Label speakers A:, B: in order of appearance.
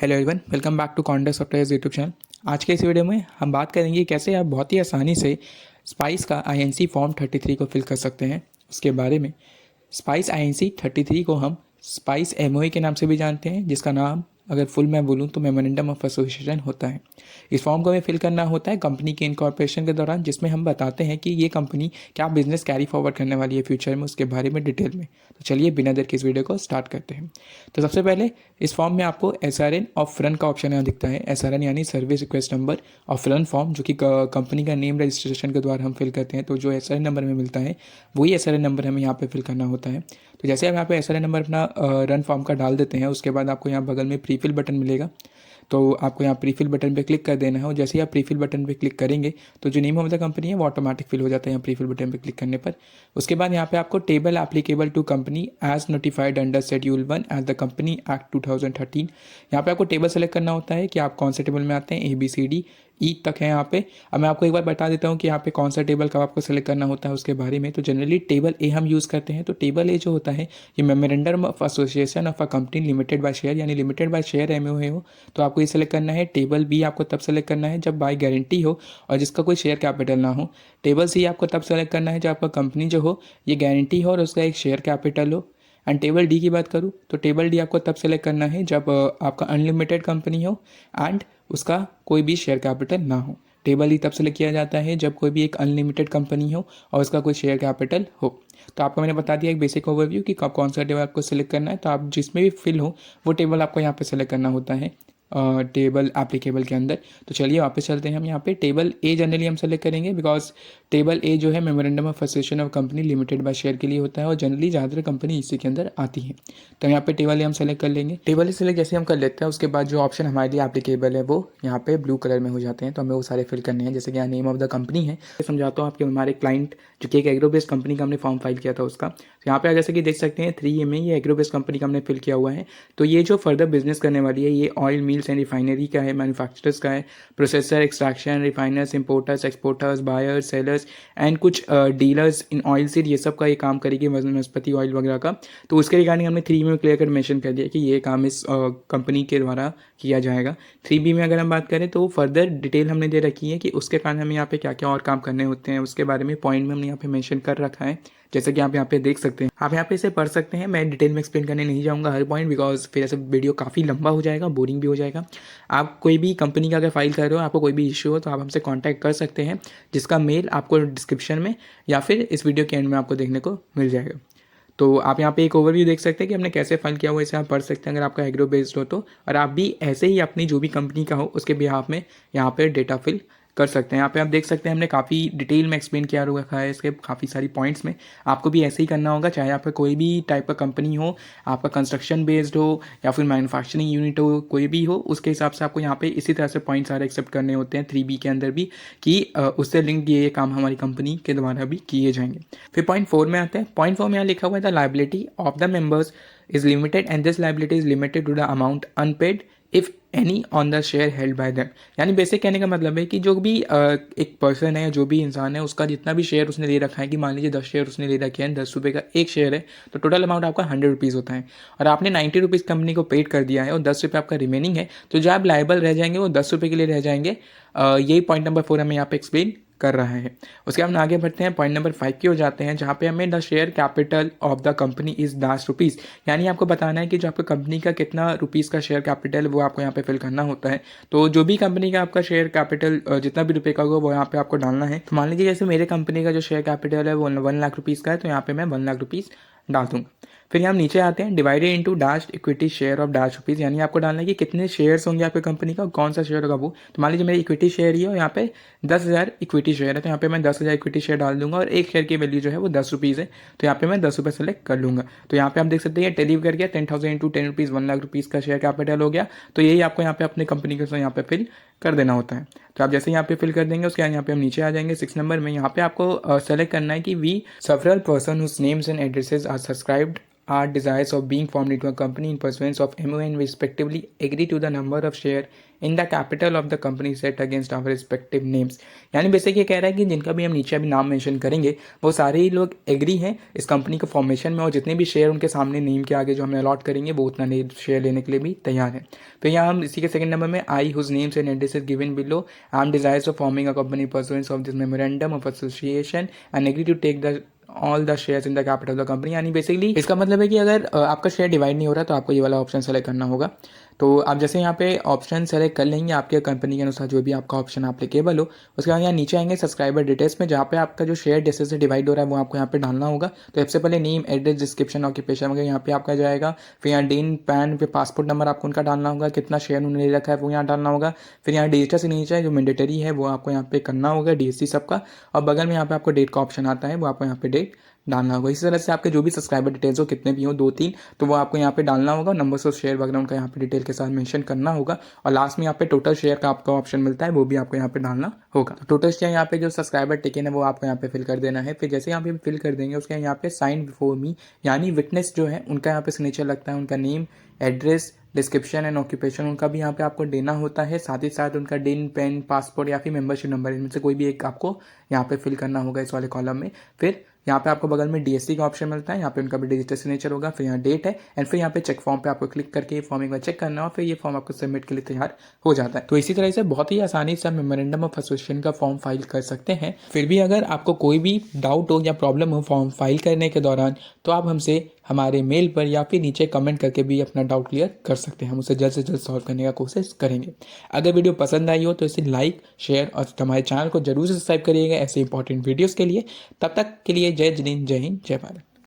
A: Hello everyone, welcome back to Condor software YouTube channel. आज के इस वीडियो में हम बात करेंगे कैसे आप बहुत ही आसानी से स्पाइस का आईएनसी फॉर्म 33 को फिल कर सकते हैं उसके बारे में। स्पाइस आईएनसी 33 को हम स्पाइस एमओए के नाम से भी जानते हैं, जिसका नाम अगर फुल मैं बोलूँ तो मेमोरेंडम ऑफ एसोसिएशन होता है। इस फॉर्म को हमें फिल करना होता है कंपनी के इनकॉर्पोरेशन के दौरान, जिसमें हम बताते हैं कि ये कंपनी क्या बिजनेस कैरी फॉरवर्ड करने वाली है फ्यूचर में, उसके बारे में डिटेल में। तो चलिए बिना देर के इस वीडियो को स्टार्ट करते हैं। तो सबसे पहले इस फॉर्म में आपको SRN ऑफ रन का ऑप्शन यहाँ दिखता है। SRN यानी service request number of run form, जो कि कंपनी का नेम रजिस्ट्रेशन के द्वारा हम फिल करते हैं। तो जो SRN नंबर हमें मिलता है वही SRN नंबर हमें यहाँ पे फिल करना होता है। तो जैसे हम यहाँ पे SRN नंबर अपना रन फॉर्म का डाल देते हैं, उसके बाद आपको यहाँ बगल में प्रीफिल बटन मिलेगा। तो आपको यहाँ प्रीफिल बटन पे क्लिक कर देना है, और जैसे ही आप प्रीफिल बटन पे क्लिक करेंगे तो जो नेम ऑफ द कंपनी है वो ऑटोमेटिक फिल हो जाता है यहाँ प्रीफिल बटन पे क्लिक करने पर। उसके बाद यहाँ पे आपको table applicable to company as notified under schedule 1 as the company act 2013। यहाँ पे आपको टेबल सेलेक्ट करना होता है कि आप कौन से टेबल में आते हैं। ABCD E तक है यहाँ पे। अब मैं आपको एक बार बता देता हूँ कि यहाँ पे कौन सा टेबल कब आपको सेलेक्ट करना होता है उसके बारे में। तो जनरली टेबल ए हम यूज़ करते हैं। तो टेबल ए जो होता है ये memorandum of association of a company limited by share, यानी लिमिटेड बाय शेयर एमओए हो तो आपको ये सेलेक्ट करना है। टेबल बी आपको तब सेलेक्ट करना है जब बाय गारंटी हो और जिसका कोई शेयर कैपिटल ना हो। टेबल सी आपको तब सेलेक्ट करना है जब आपका कंपनी जो हो ये गारंटी हो और उसका एक शेयर कैपिटल हो। एंड टेबल डी की बात करूँ तो टेबल डी आपको तब सेलेक्ट करना है जब आपका अनलिमिटेड कंपनी हो एंड उसका कोई भी शेयर कैपिटल ना हो। टेबल ई तब सेलेक्ट किया जाता है जब कोई भी एक अनलिमिटेड कंपनी हो और उसका कोई शेयर कैपिटल हो। तो आपको मैंने बता दिया एक बेसिक ओवरव्यू कि कब कौन सा टेबल आपको सेलेक्ट करना है। तो आप जिसमें भी फिल हो वो टेबल आपको यहाँ पे सेलेक्ट करना होता है टेबल एप्लीकेबल के अंदर। तो चलिए वापस चलते हैं हम यहाँ पे। टेबल ए जनरली हम सेलेक्ट करेंगे बिकॉज टेबल ए जो है memorandum of association of company limited by share के लिए होता है और जनरली ज़्यादातर कंपनी इसी के अंदर आती है। तो यहाँ पे टेबल ए हम सेलेक्ट कर लेंगे। टेबल ए सेलेक्ट जैसे हम कर लेते हैं उसके बाद जो ऑप्शन हमारे लिए एप्लीकेबल है वो यहाँ पे ब्लू कलर में हो जाते हैं। तो हमें वो सारे फिल करने हैं। जैसे कि यहाँ नेम ऑफ द कंपनी है, समझाता हूँ आपके हमारे क्लाइंट जो कि एक एग्रो बेस्ड कंपनी का हमने फॉर्म फाइल किया था उसका। तो यहाँ पे जैसे कि देख सकते हैं 3A में ये एग्रो बेस्ड कंपनी का हमने फिल किया हुआ है। तो ये जो फर्दर बिजनेस करने वाली है ये ऑयल मिल्स एंड रिफाइनरी का है, मैन्युफैक्चरर्स का है, processor, extraction, refiners, importers, exporters, buyers, sellers and कुछ डीलर्स इन ऑयल सीड, ये सब का ये काम करेगी वनस्पति ऑयल वगैरह का। तो उसके रिगार्डिंग हमने 3 में क्लियर कर मेंशन कर दिया कि ये काम इस कंपनी के द्वारा किया जाएगा। 3B में अगर हम बात करें तो फर्दर डिटेल हमने दे रखी है कि उसके कारण हमें यहाँ पे क्या क्या और काम करने होते हैं उसके बारे में पॉइंट में हमने यहाँ पे मेंशन कर रखा है। जैसे कि आप यहाँ पे देख सकते हैं, आप यहाँ पे इसे पढ़ सकते हैं। मैं डिटेल में एक्सप्लेन करने नहीं जाऊँगा हर पॉइंट, बिकॉज फिर ऐसे वीडियो काफ़ी लंबा हो जाएगा, बोरिंग भी हो जाएगा। आप कोई भी कंपनी का अगर फाइल कर रहे हो, आपको कोई भी इशू हो तो आप हमसे कॉन्टैक्ट कर सकते हैं, जिसका मेल आपको डिस्क्रिप्शन में या फिर इस वीडियो के एंड में आपको देखने को मिल जाएगा। तो आप यहाँ पे एक ओवरव्यू देख सकते हैं कि हमने कैसे फाइल किया हुआ, इसे आप पढ़ सकते हैं अगर आपका एग्रो बेस्ड हो तो। और आप भी ऐसे ही अपनी जो भी कंपनी का हो उसके बिहाफ में यहाँ पे डेटा फिल कर सकते हैं। यहाँ पे आप देख सकते हैं हमने काफ़ी डिटेल में एक्सप्लेन किया रखा है इसके काफ़ी सारी पॉइंट्स में। आपको भी ऐसे ही करना होगा, चाहे आपका कोई भी टाइप का कंपनी हो, आपका कंस्ट्रक्शन बेस्ड हो या फिर मैन्युफैक्चरिंग यूनिट हो, कोई भी हो, उसके हिसाब से आपको यहाँ पे इसी तरह से पॉइंट सारे एक्सेप्ट करने होते हैं 3B के अंदर भी, कि उससे लिंक ये काम हमारी कंपनी के द्वारा भी किए जाएंगे। फिर पॉइंट 4 में आते हैं। पॉइंट 4 में यहाँ लिखा हुआ है the liability of the members is limited and this liability is limited to the amount unpaid if any on the share held by them. यानी बेसिक कहने का मतलब है कि जो भी एक पर्सन है, जो भी इंसान है, उसका जितना भी शेयर उसने ले रखा है, कि मान लीजिए 10 शेयर उसने ले रखे हैं, 10 रुपये का एक शेयर है, तो टोटल अमाउंट आपका 100 रुपीज़ होता है और आपने 90 रुपीज़ कंपनी को पेड कर दिया है और 10 रुपये आपका रिमेनिंग है, तो जो आप लायबल रह जाएंगे वो 10 रुपये के लिए रह जाएंगे। यही पॉइंट नंबर 4 हमें यहाँ पे एक्सप्लेन कर रहा है। उसके बाद हम आगे बढ़ते हैं, पॉइंट नंबर 5 की हो जाते हैं, जहाँ पे हमें the share capital of the company is ₹10। यानी आपको बताना है कि जो आपका कंपनी का कितना रुपीज़ का शेयर कैपिटल वो आपको यहाँ पे फिल करना होता है। तो जो भी कंपनी का आपका शेयर कैपिटल जितना भी रुपये का होगा वो यहाँ पे आपको डालना है। तो मान लीजिए जैसे मेरे कंपनी का जो शेयर कैपिटल है वो 1 लाख रुपीज़ का है, तो यहाँ पे मैं 1 लाख रुपीज़ डाल दूँगा। फिर यहाँ नीचे आते हैं, divided into dash equity share of ₹10, यानी आपको डालना है कि कितने शेयर्स होंगे आपकी कंपनी का, कौन सा शेयर होगा वो। तो मान लीजिए मेरी इक्विटी शेयर ही है और यहाँ पे 10,000 इक्विटी शेयर है, तो यहाँ पे मैं 10,000 इक्विटी शेयर डाल दूंगा और एक शेयर की वैल्यू जो है वो ₹10 है, तो यहाँ पे मैं 10 रुपये सेलेक्ट कर लूँगा। तो यहाँ पे आप देख सकते हैं टेली कर गया, 10,000 इंटू 10 रुपीज़, 1 लाख रुपीज़ का शेयर कैपिटल हो गया। तो यही आपको यहाँ पे अपनी कंपनी के साथ यहाँ पे फिल कर देना होता है। तो आप जैसे यहाँ पे फिल कर देंगे उसके बाद यहाँ पे हम नीचे आ जाएंगे 6 नंबर में। यहाँ पे आपको सेलेक्ट करना है कि we several person whose names and addresses are subscribed our desires of being formed into a company in pursuance of MOU respectively agree to the number of share in the capital of the company set against our respective names। यानी basic ये कह रहा है कि जिनका भी हम नीचे अभी नाम मेंशन करेंगे वो सारे ही लोग एग्री हैं इस कंपनी के फॉर्मेशन में, और जितने भी शेयर उनके सामने नेम के आगे जो हमें अलॉट करेंगे वो उतना शेयर लेने के लिए भी तैयार है। तो यहाँ हम इसी के सेकंड नंबर में I whose names and address is given below I am desirous of forming a company pursuance of this memorandum of association and agree to take the all the shares in the capital of the company. यानी basically इसका मतलब है कि अगर आपका share divide नहीं हो रहा तो आपको ये वाला ऑप्शन सेलेक्ट करना होगा। तो आप जैसे यहाँ पे ऑप्शन सेलेक्ट कर लेंगे आपके कंपनी के अनुसार जो भी आपका ऑप्शन एप्लीकेबल हो, उसके बाद यहाँ नीचे आएंगे सब्सक्राइबर डिटेल्स में, जहाँ पे आपका जो शेयर जैसे से डिवाइड हो रहा है वो आपको यहाँ पे डालना होगा। तो सबसे पहले नेम, एड्रेस, डिस्क्रिप्शन, ऑक्यूपेशन वगैरह यहाँ पे आपका जाएगा। फिर यहाँ डेन पैन पे पासपोर्ट नंबर आपको उनका डालना होगा, कितना शेयर उन्होंने ले रखा है वो यहाँ डालना होगा। फिर यहाँ डिजिटल सिग्नेचर जो मैंडेटरी है वो आपको यहाँ पे करना होगा, DSC सबका। और बगल में यहाँ पे आपको डेट का ऑप्शन आता है, वो आपको यहाँ पे डेट डालना होगा। इसी तरह से आपके जो भी सब्सक्राइबर डिटेल्स हो, कितने भी हो 2-3, तो वो आपको यहाँ पे डालना होगा। नंबर्स ऑफ शेयर वगैरह उनका यहाँ पे डिटेल के साथ मेंशन करना होगा। और लास्ट में यहाँ पे टोटल शेयर का आपका ऑप्शन मिलता है, वो भी आपको यहाँ पे डालना होगा। तो टोटल शेयर यहाँ पे जो सब्सक्राइबर टिकन है वो आपको यहाँ पे फिल कर देना है। फिर जैसे यहाँ पे फिल कर देंगे उसके यहाँ पे साइन बिफोर मी, यानी विटनेस जो है उनका यहाँ पे सिग्नेचर लगता है, उनका name, address, description and occupation उनका भी यहाँ पे आपको देना होता है। साथ ही साथ उनका डेन पेन, पासपोर्ट या फिर मेंबरशिप नंबर, इनमें से कोई भी एक आपको यहाँ पे फिल करना होगा इस वाले कॉलम में। फिर यहाँ पे आपको बगल में DSC का ऑप्शन मिलता है, यहाँ पे उनका भी डिजिटल सिग्नेचर होगा। फिर यहाँ डेट है एंड फिर यहाँ पे चेक फॉर्म पे आपको क्लिक करके ये फॉर्म एक बार चेक करना है और फिर ये फॉर्म आपको सबमिट के लिए तैयार हो जाता है। तो इसी तरह से बहुत ही आसानी से आप मेमोरेंडम ऑफ एसोसिएशन का फॉर्म फाइल कर सकते हैं। फिर भी अगर आपको कोई भी डाउट हो या प्रॉब्लम हो फॉर्म फाइल करने के दौरान, तो आप हमसे हमारे मेल पर या फिर नीचे कमेंट करके भी अपना डाउट क्लियर कर सकते हैं। हम उसे जल्द से जल्द सॉल्व करने का कोशिश करेंगे। अगर वीडियो पसंद आई हो तो इसे लाइक, शेयर और हमारे चैनल को जरूर सब्सक्राइब करिएगा ऐसे इंपॉर्टेंट वीडियोस के लिए। तब तक के लिए जय हिंद, जय भारत।